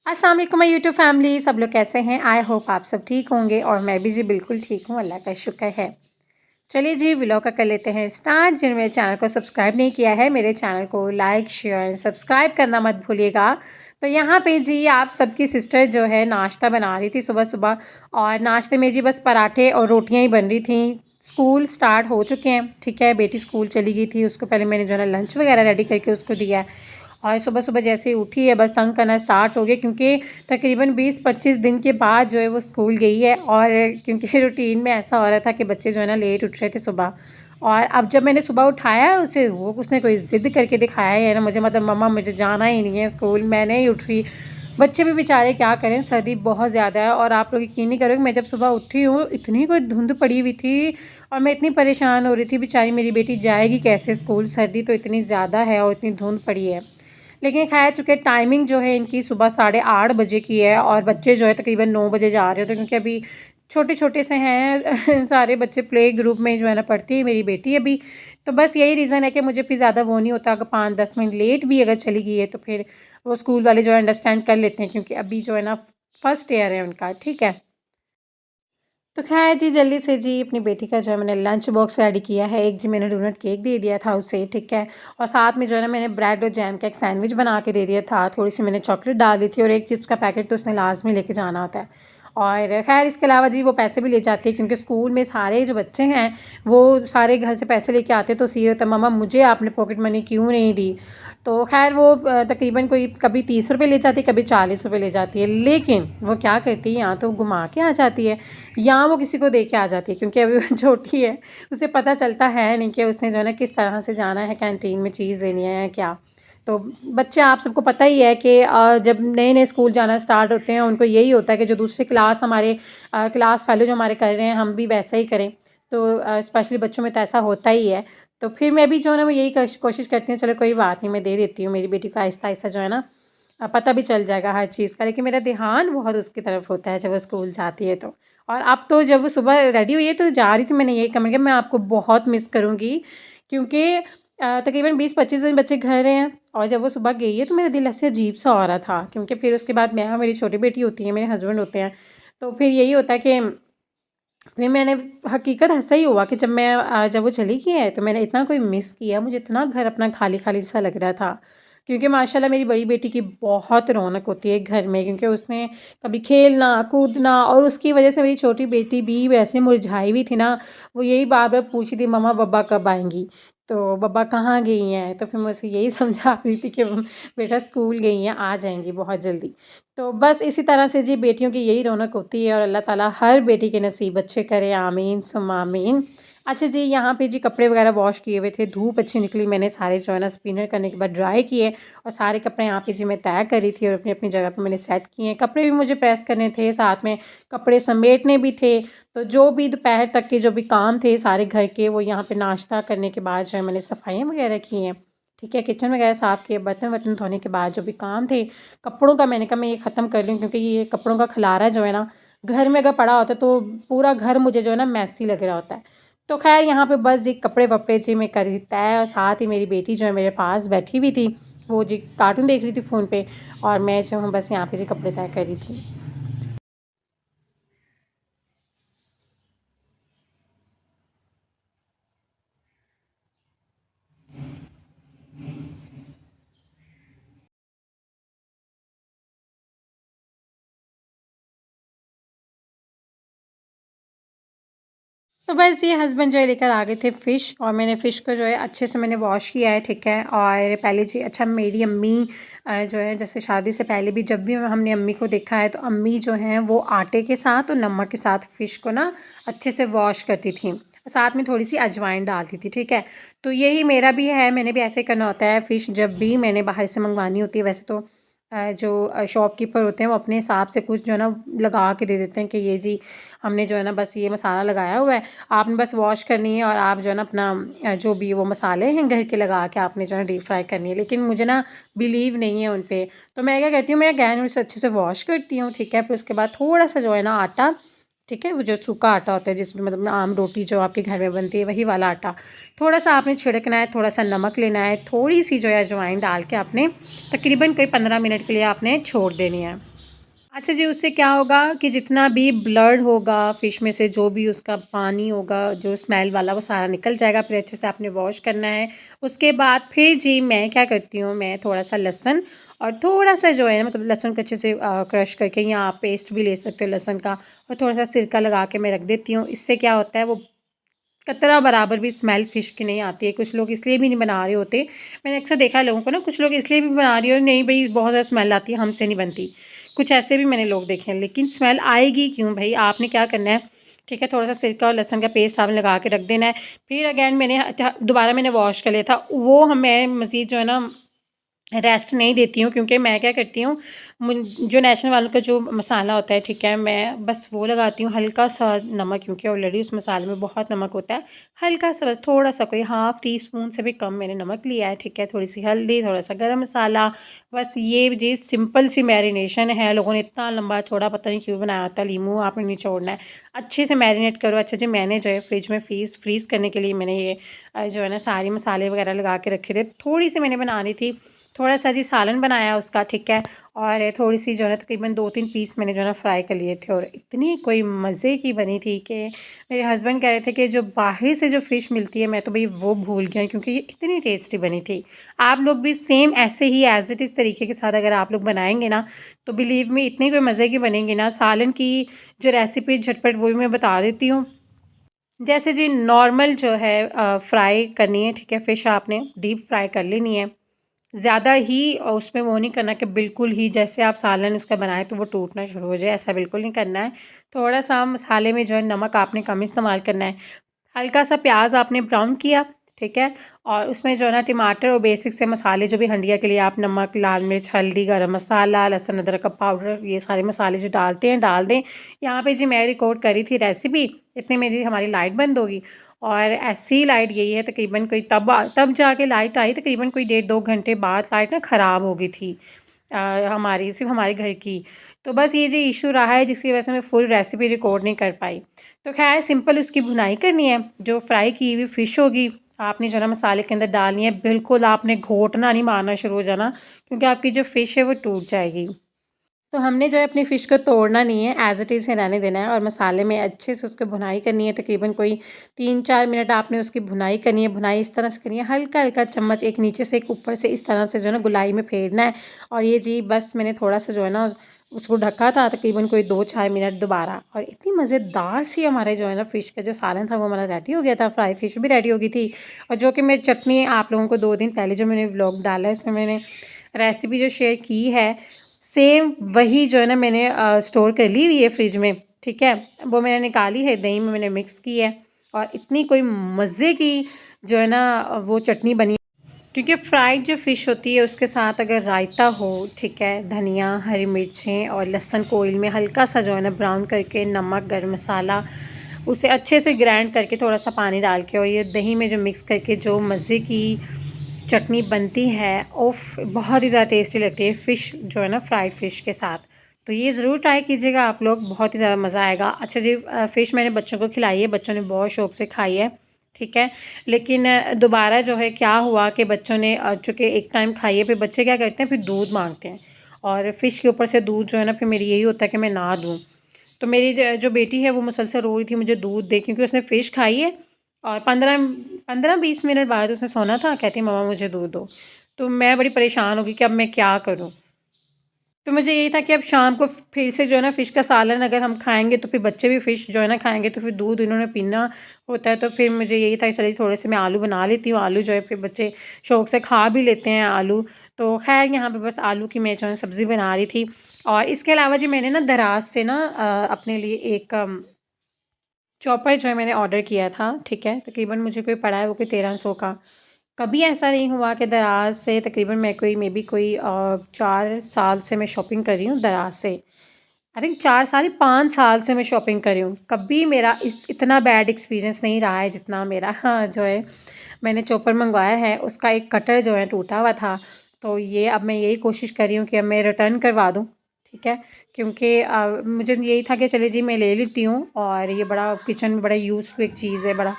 अस्सलाम वालेकुम my YouTube family. सब लोग कैसे हैं? आई होप आप सब ठीक होंगे और मैं भी जी बिल्कुल ठीक हूँ, अल्लाह का शुक्र है। चलिए जी व्लॉग का कर लेते हैं स्टार्ट। जिन्होंने मेरे चैनल को सब्सक्राइब नहीं किया है, मेरे चैनल को लाइक शेयर सब्सक्राइब करना मत भूलिएगा। तो यहाँ पे जी आप सबकी सिस्टर जो है नाश्ता बना रही थी सुबह सुबह, और नाश्ते में जी बस पराठे और रोटियाँ ही बन रही थी। स्कूल स्टार्ट हो चुके हैं, ठीक है। बेटी स्कूल चली गई थी, उसको पहले मैंने जो है ना लंच वगैरह रेडी करके उसको दिया है। और सुबह सुबह जैसे ही उठी है बस तंग करना स्टार्ट हो गया, क्योंकि तकरीबन 20-25 दिन के बाद जो है वो स्कूल गई है। और क्योंकि रूटीन में ऐसा हो रहा था कि बच्चे जो है ना लेट उठ रहे थे सुबह, और अब जब मैंने सुबह उठाया उसे, वो उसने कोई ज़िद करके दिखाया है ना मुझे, मतलब मम्मा मुझे जाना ही नहीं है स्कूल, मैं नहीं उठ रही। बच्चे भी बेचारे क्या करें, सर्दी बहुत ज़्यादा है। और आप लोग यकीन नहीं करोगे, मैं जब सुबह उठी हूँ इतनी कोई धुंध पड़ी हुई थी और मैं इतनी परेशान हो रही थी, बेचारी मेरी बेटी जाएगी कैसे स्कूल, सर्दी तो इतनी ज़्यादा है और इतनी धुंध पड़ी है। लेकिन खैर चूँकि टाइमिंग जो है इनकी सुबह 8:30 बजे की है और बच्चे जो है तकरीबन 9 बजे जा रहे होते हैं, क्योंकि अभी छोटे-छोटे से हैं सारे बच्चे प्ले ग्रुप में जो है ना पढ़ती है मेरी बेटी अभी। तो बस यही रीज़न है कि मुझे फिर ज़्यादा वो नहीं होता, अगर 5-10 मिनट लेट भी अगर चली गई है तो फिर वो स्कूल वाले जो है अंडरस्टैंड कर लेते हैं, क्योंकि अभी जो है ना फर्स्ट ईयर है उनका, ठीक है। तो ख़ैर जी जल्दी से जी अपनी बेटी का जो है मैंने लंच बॉक्स रेडी किया है। एक जी मैंने डोनट केक दे दिया था उसे, ठीक है। और साथ में जो है ना मैंने ब्रेड और जैम का एक सैंडविच बना के दे दिया था। थोड़ी-सी मैंने चॉकलेट डाल दी थी और एक चिप्स का पैकेट तो उसने लाज़मी लेके जाना होता है। और ख़ैर इसके अलावा जी वो पैसे भी ले जाती है, क्योंकि स्कूल में सारे जो बच्चे हैं वो सारे घर से पैसे लेके आते हैं। तो उससे ये होता है, मम्मा मुझे आपने पॉकेट मनी क्यों नहीं दी? तो ख़ैर वो तकरीबन कोई कभी 30 रुपए ले जाती है, कभी 40 रुपए ले जाती है। लेकिन वो क्या करती है, या तो घुमा के आ जाती है या वो किसी को दे के आ जाती है, क्योंकि अभी वो छोटी है, उसे पता चलता है नहीं कि उसने जो है ना किस तरह से जाना है कैंटीन में चीज़ लेनी है या क्या। तो बच्चे आप सबको पता ही है कि जब नए-नए स्कूल जाना स्टार्ट होते हैं उनको यही होता है कि जो दूसरे क्लास हमारे क्लास फेलो जो हमारे कर रहे हैं हम भी वैसा ही करें। तो स्पेशली बच्चों में तो ऐसा होता ही है। तो फिर मैं भी जो है ना मैं यही कोशिश करती हूँ, चलो कोई बात नहीं मैं दे देती हूँ मेरी बेटी को आहिस्ता-आहिस्ता जो है ना पता भी चल जाएगा हर चीज़ का। लेकिन मेरा ध्यान बहुत उसकी तरफ होता है जब वो स्कूल जाती है तो। और अब तो जब वो सुबह रेडी हुई है तो जा रही थी, मैंने यही कहा, मैंने कहा मैं आपको बहुत मिस करूँगी, क्योंकि तकरीबन 20-25 दिन बच्चे घर रहे हैं और जब वो सुबह गई है तो मेरा दिल ऐसे अजीब-सा हो रहा था, क्योंकि फिर उसके बाद मैं और मेरी छोटी बेटी होती है, मेरे हस्बैंड होते हैं। तो फिर यही होता है कि फिर मैंने हकीकत ऐसा ही हुआ कि जब वो चली गई है तो मैंने इतना कोई मिस किया, मुझे इतना घर अपना खाली-खाली सा लग रहा था। क्योंकि माशाल्लाह मेरी बड़ी बेटी की बहुत रौनक होती है घर में, क्योंकि उसने कभी खेलना, कूदना, और उसकी वजह से मेरी छोटी बेटी भी वैसे मुरझाई हुई थी ना, वो यही बार-बार पूछ रही थी, मम्मा बब्बा कब आएँगी? तो बब्बा कहाँ गई हैं? तो फिर मैं उसे यही समझा रही थी कि बेटा स्कूल गई हैं, आ जाएँगी बहुत जल्दी। तो बस इसी तरह से जी बेटियों की यही रौनक होती है और अल्लाह ताला हर बेटी के नसीब अच्छे करे, आमीन सुम्मा आमीन। अच्छा जी यहाँ पे जी कपड़े वगैरह वॉश किए हुए थे, धूप अच्छी निकली, मैंने सारे जो है ना स्पिनर करने के बाद ड्राई किए और सारे कपड़े यहाँ पे जी मैं तय कर रही थी और अपनी-अपनी जगह पे मैंने सेट किए हैं। कपड़े भी मुझे प्रेस करने थे, साथ में कपड़े समेटने भी थे। तो जो भी दोपहर तक के जो भी काम थे सारे घर के, वो यहाँ पे नाश्ता करने के बाद जो है मैंने सफाइयाँ वगैरह की हैं। ठीक है, किचन वगैरह साफ़ किए, बर्तन-वर्तन धोने के बाद जो भी काम थे, कपड़ों का मैंने कहा मैं ये ख़त्म कर लूँ, क्योंकि ये कपड़ों का खलारा जो है ना घर में अगर पड़ा होता है तो पूरा घर मुझे जो है ना मेसी लग रहा होता है। तो ख़ैर यहाँ पे बस जी कपड़े-वपड़े जी मैं कर रही तय, और साथ ही मेरी बेटी जो है मेरे पास बैठी हुई थी, वो जी कार्टून देख रही थी फ़ोन पे, और मैं जो हूँ बस यहाँ पे जी कपड़े तय कर रही थी। तो बस ये हस्बैंड जो है लेकर आ गए थे फ़िश, और मैंने फ़िश को जो है अच्छे से मैंने वॉश किया है, ठीक है। और पहले जी अच्छा मेरी अम्मी जो है जैसे शादी से पहले भी जब भी हमने अम्मी को देखा है तो अम्मी जो हैं वो आटे के साथ और नमक के साथ फ़िश को ना अच्छे से वॉश करती थी, साथ में थोड़ी सी अजवाइन डालती थी, ठीक है। तो यही मेरा भी है, मैंने भी ऐसे ही करना होता है। फ़िश जब भी मैंने बाहर से मंगवानी होती है, वैसे तो जो शॉपकीपर होते हैं वो अपने हिसाब से कुछ जो है ना लगा के दे देते हैं कि ये जी हमने जो है ना बस ये मसाला लगाया हुआ है, आपने बस वॉश करनी है और आप जो है ना अपना जो भी वो मसाले हैं घर के लगा के आपने जो है डीप फ्राई करनी है। लेकिन मुझे ना बिलीव नहीं है उन पे, तो मैं क्या करती हूँ, मैं गैन से अच्छे से वॉश करती हूँ, ठीक है। फिर उसके बाद थोड़ा सा जो है ना आटा, ठीक है, वो जो सूखा आटा होता है जिसमें मतलब आम रोटी जो आपके घर में बनती है वही वाला आटा, थोड़ा सा आपने छिड़कना है, थोड़ा सा नमक लेना है, थोड़ी सी जो है अजवाइन डाल के आपने तकरीबन कोई 15 मिनट के लिए आपने छोड़ देनी है। अच्छा जी, उससे क्या होगा कि जितना भी ब्लड होगा फ़िश में से, जो भी उसका पानी होगा, जो स्मेल वाला, वो सारा निकल जाएगा। फिर अच्छे से आपने वॉश करना है। उसके बाद फिर जी मैं क्या करती हूँ, मैं थोड़ा-सा लहसुन और थोड़ा-सा जो है मतलब लहसुन को अच्छे से क्रश करके, या आप पेस्ट भी ले सकते हो लहसुन का, और थोड़ा-सा सिरका लगा के मैं रख देती हूँ। इससे क्या होता है, वो कतरा बराबर भी स्मेल फ़िश की नहीं आती है। कुछ लोग इसलिए भी नहीं बना रहे होते। मैंने अक्सर देखा है लोगों को ना, कुछ लोग इसलिए भी बना रही हो, नहीं भई बहुत ज़्यादा स्मेल आती है, हमसे नहीं बनती। कुछ ऐसे भी मैंने लोग देखे हैं, लेकिन स्मेल आएगी क्यों भई? आपने क्या करना है, ठीक है, थोड़ा-सा सिरका और लहसुन का पेस्ट आपने लगा के रख देना है। फिर अगेन मैंने दोबारा मैंने वॉश कर लिया था। वो मैं मज़ीद जो है ना रेस्ट नहीं देती हूँ, क्योंकि मैं क्या करती हूँ, जो नेशनल वालों का जो मसाला होता है, ठीक है, मैं बस वो लगाती हूँ, हल्का सा नमक, क्योंकि ऑलरेडी उस मसाले में बहुत नमक होता है। हल्का सा, बस थोड़ा सा, कोई हाफ़ टी स्पून से भी कम मैंने नमक लिया है, ठीक है, थोड़ी सी हल्दी, थोड़ा सा गरम मसाला। बस ये जी सिंपल सी मैरिनेशन है। लोगों ने इतना लंबा चौड़ा पता नहीं क्यों बनाया होता है, लीमू आपने निचोड़ना है, अच्छे से मैरिनेट करो। अच्छा जी, मैंने जो है फ्रिज में फ्रीज़ करने के लिए मैंने ये जो है ना सारे मसाले वगैरह लगा के रखे थे। थोड़ी सी मैंने बनानी थी, थोड़ा-सा जी सालन बनाया उसका, ठीक है, और थोड़ी-सी जो है ना तकरीबन 2-3 पीस मैंने जो है ना फ्राई कर लिए थे, और इतनी कोई मज़े की बनी थी कि मेरे हस्बैंड कह रहे थे कि जो बाहर से जो फ़िश मिलती है, मैं तो भई वो भूल गया, क्योंकि ये इतनी टेस्टी बनी थी। आप लोग भी सेम ऐसे ही एज़ इट इज़ तरीके के साथ अगर आप लोग बनाएँगे ना, तो बिलीव मी इतनी कोई मज़े की बनेंगी ना। सालन की जो रेसिपी झटपट वो भी मैं बता देती हूँ। जैसे जी नॉर्मल जो है फ्राई करनी है, ठीक है, फ़िश आपने डीप फ्राई कर लेनी है। ज़्यादा ही उसमें वो नहीं करना कि बिल्कुल ही जैसे आप सालन उसका बनाएँ तो वो टूटना शुरू हो जाए, ऐसा बिल्कुल नहीं करना है। थोड़ा-सा मसाले में जो है नमक आपने कम इस्तेमाल करना है। हल्का-सा प्याज़ आपने ब्राउन किया, ठीक है? और उसमें जो है ना टमाटर और बेसिक से मसाले, जो भी हंडिया के लिए आप नमक, लाल मिर्च, हल्दी, गरम मसाला, लहसुन अदरक का पाउडर, ये सारे मसाले जो डालते हैं डाल दें। यहाँ पे जी मैं रिकॉर्ड करी थी रेसिपी, इतने में जी हमारी लाइट बंद होगी, और ऐसी लाइट गई है तकरीबन कोई तब जाके लाइट आई, तकरीबन कोई 1.5-2 घंटे बाद लाइट ना ख़राब हो गई थी हमारी, सिर्फ़ हमारे घर की। तो बस ये जो इश्यू रहा है, जिसकी वजह से मैं फुल रेसिपी रिकॉर्ड नहीं कर पाई। तो ख़ैर सिंपल उसकी भुनाई करनी है। जो फ्राई की हुई फ़िश होगी, आपने जो है ना मसाले के अंदर डालनी है। बिल्कुल आपने घोंटना नहीं मारना शुरू हो जाना, क्योंकि आपकी जो फ़िश है वो टूट जाएगी। तो हमने जो है अपनी फ़िश को तोड़ना नहीं है, एज़ इट इज़ ही रहने देना है, और मसाले में अच्छे से उसको भुनाई करनी है। तकरीबन कोई 3-4 मिनट आपने उसकी भुनाई करनी है। भुनाई इस तरह से करनी है, हल्का-हल्का चम्मच एक नीचे से एक ऊपर से इस तरह से जो है ना गोलाई में फेरना है। और ये जी बस मैंने थोड़ा-सा जो है ना उसको ढका था तकरीबन कोई 2-4 मिनट दोबारा, और इतनी मज़ेदार सी हमारे जो है ना फ़िश का जो सालन था वो हमारा रेडी हो गया था। फ्राई फ़िश भी रेडी हो गई थी, और जो कि मैं चटनी आप लोगों को 2 दिन पहले जो मैंने व्लॉग डाला है, इसमें मैंने रेसिपी जो शेयर की है, सेम वही जो है ना मैंने स्टोर कर ली हुई है फ्रिज में, ठीक है। वो मैंने निकाली है, दही में मैंने मिक्स की है, और इतनी कोई मज़े की जो है ना वो चटनी बनी, क्योंकि फ्राइड जो फ़िश होती है उसके साथ अगर रायता हो, ठीक है, धनिया, हरी मिर्चें और लहसुन को ऑयल में हल्का सा जो है ना ब्राउन करके, नमक, गरम मसाला, उसे अच्छे से ग्राइंड करके, थोड़ा सा पानी डाल के, और ये दही में जो मिक्स करके जो मज़े की चटनी बनती है, उफ़! बहुत ही ज़्यादा टेस्टी लगती है फ़िश जो है ना फ्राइड फ़िश के साथ। तो ये ज़रूर ट्राई कीजिएगा आप लोग, बहुत ही ज़्यादा मज़ा आएगा। अच्छा जी, फ़िश मैंने बच्चों को खिलाई है, बच्चों ने बहुत शौक़ से खाई है, ठीक है। लेकिन दोबारा जो है क्या हुआ कि बच्चों ने चूँकि एक टाइम खाई है, फिर बच्चे क्या करते हैं, फिर दूध माँगते हैं, और फ़िश के ऊपर से दूध जो है ना, फिर मेरी यही होता है कि मैं ना दूँ। तो मेरी जो बेटी है वो मुसलसल रो रही थी मुझे दूध दे, क्योंकि उसने फ़िश खाई है, और 15-20 मिनट बाद उसने सोना था, कहती मम्मा मुझे दूध दो। तो मैं बड़ी परेशान हो गई कि अब मैं क्या करूँ? तो मुझे यही था कि अब शाम को फिर से जो है ना फ़िश का सालन अगर हम खाएँगे, तो फिर बच्चे भी फ़िश जो है ना खाएँगे, तो फिर दूध इन्होंने पीना होता है। तो फिर मुझे यही था कि चलिए थोड़े से मैं आलू बना लेती हूँ। आलू जो है फिर बच्चे शौक़ से खा भी लेते हैं आलू। तो ख़ैर यहाँ पे बस आलू की मैं जो है सब्ज़ी बना रही थी, और इसके अलावा जी मैंने ना दराज़ से ना अपने लिए एक चॉपर जो है मैंने ऑर्डर किया था, ठीक है? तकरीबन मुझे कोई पड़ा है वो कोई 1300 का। कभी ऐसा नहीं हुआ कि दराज़ से, तकरीबन मैं कोई मे बी कोई 4 साल से मैं शॉपिंग कर रही हूँ दराज़ से। आई थिंक 4 साल नहीं, 5 साल से मैं शॉपिंग कर रही हूँ। कभी मेरा इतना बैड एक्सपीरियंस नहीं रहा है जितना मेरा हाँ, जो है मैंने चॉपर मँगवाया है, उसका एक कटर जो है टूटा हुआ था। तो ये अब मैं यही कोशिश कर रही हूँ कि अब मैं रिटर्न करवा दूँ, ठीक है? क्योंकि मुझे यही था कि चलिए जी मैं ले लेती हूँ, और ये बड़ा किचन में बड़ा यूज़ टू एक चीज़ है, बड़ा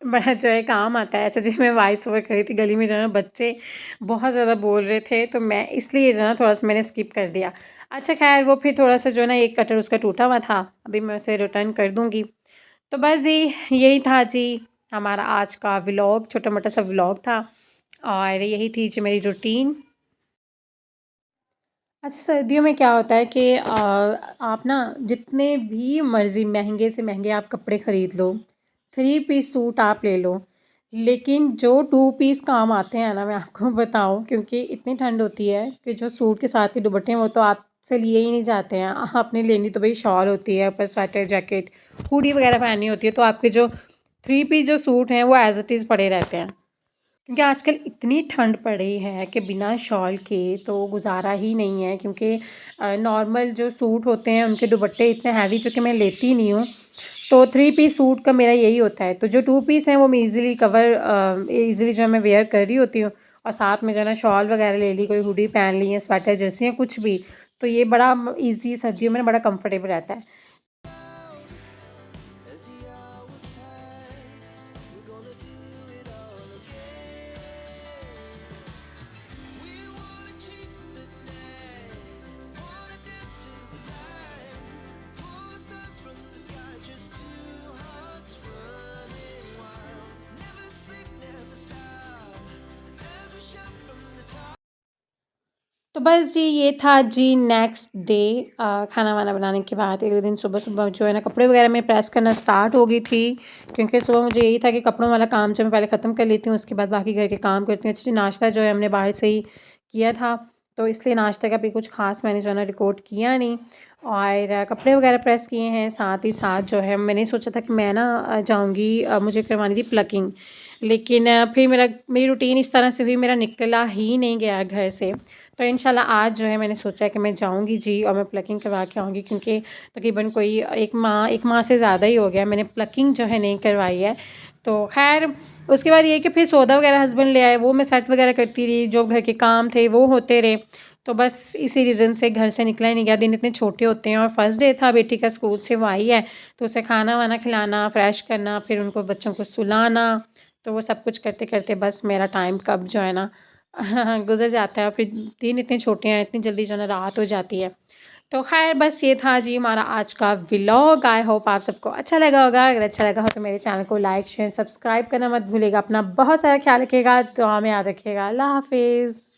बड़ा जो है काम आता है। ऐसे जब मैं वॉइस ओवर कर रही थी गली में जो है ना बच्चे बहुत ज़्यादा बोल रहे थे, तो मैं इसलिए जो है ना थोड़ा-सा मैंने स्किप कर दिया। अच्छा ख़ैर वो फिर थोड़ा-सा जो है ना एक कटर उसका टूटा हुआ था, अभी मैं उसे रिटर्न कर दूँगी। तो बस जी यही था जी हमारा आज का व्लॉग, छोटा-मोटा सा व्लॉग था और यही थी जी मेरी रूटीन। अच्छा सर्दियों में क्या होता है कि आप ना जितने भी मर्ज़ी महंगे से महंगे आप कपड़े ख़रीद लो, 3 पीस सूट आप ले लो, लेकिन जो 2 पीस काम आते हैं ना मैं आपको बताऊँ क्योंकि इतनी ठंड होती है कि जो सूट के साथ के दुपट्टे हैं वो तो आपसे लिए ही नहीं जाते हैं। आपने लेनी तो भई शॉल होती है, ऊपर स्वेटर, जैकेट, हुडी वग़ैरह पहननी होती है, तो आपके जो 3 पीस जो सूट हैं वो एज़ इट इज़ पड़े रहते हैं। क्योंकि आजकल इतनी ठंड पड़ी है कि बिना शॉल के तो गुजारा ही नहीं है क्योंकि नॉर्मल जो सूट होते हैं उनके दुपट्टे इतने हैवी जो कि मैं लेती नहीं हूँ। तो 3 पीस सूट का मेरा यही होता है। तो जो 2 पीस हैं वो मैं ईज़िली जो है मैं वेयर कर रही होती हूँ और साथ में जो है ना शॉल वगैरह ले ली, कोई हुडी पहन ली या स्वेटर जर्सी या कुछ भी। तो ये बड़ा ईज़ी सर्दियों में बड़ा कम्फ़र्टेबल रहता है। तो बस जी ये था जी नेक्स्ट डे खाना वाना बनाने के बाद अगले दिन सुबह-सुबह जो है ना कपड़े वगैरह मैं प्रेस करना स्टार्ट हो गई थी क्योंकि सुबह मुझे यही था कि कपड़ों वाला काम जो मैं पहले ख़त्म कर लेती हूँ उसके बाद बाकी घर के काम करती हूँ। एक्चुअली नाश्ता जो है हमने बाहर से ही किया था तो इसलिए नाश्ते का भी कुछ ख़ास मैंने जो है ना रिकॉर्ड किया नहीं और कपड़े वगैरह प्रेस किए हैं। साथ ही साथ जो है मैंने सोचा था कि मैं ना जाऊँगी मुझे करवानी थी प्लकिंग लेकिन फिर मेरी रूटीन इस तरह से हुई मेरा निकला ही नहीं गया घर से। तो इंशाल्लाह आज जो है मैंने सोचा है कि मैं जाऊँगी जी और मैं प्लकिंग करवा के आऊँगी क्योंकि तकरीबन कोई 1 माह से ज़्यादा ही हो गया मैंने प्लकिंग जो है नहीं करवाई है। तो ख़ैर उसके बाद ये है कि फिर सौदा वगैरह हस्बैंड ले आए, वो मैं सेट वगैरह करती रही, जो घर के काम थे वो होते रहे। तो बस इसी रीज़न से घर से निकला ही नहीं गया, दिन इतने छोटे होते हैं और फर्स्ट डे था बेटी का स्कूल से वो आई है, तो उसे खाना-वाना खिलाना, फ्रेश करना, फिर उनको बच्चों को सुलाना, तो वो सब कुछ करते-करते बस मेरा टाइम कब जो है ना गुज़र जाता है और फिर दिन इतने छोटे हैं, इतनी जल्दी जो है ना रात हो जाती है। तो ख़ैर बस ये था जी हमारा आज का व्लॉग। आई होप आप सबको अच्छा लगा होगा। अगर अच्छा लगा हो तो मेरे चैनल को लाइक, शेयर, सब्सक्राइब करना मत भूलिएगा। अपना बहुत सारा ख़्याल रखिएगा, दुआ में याद रखिएगा। अल्लाह हाफ़िज़।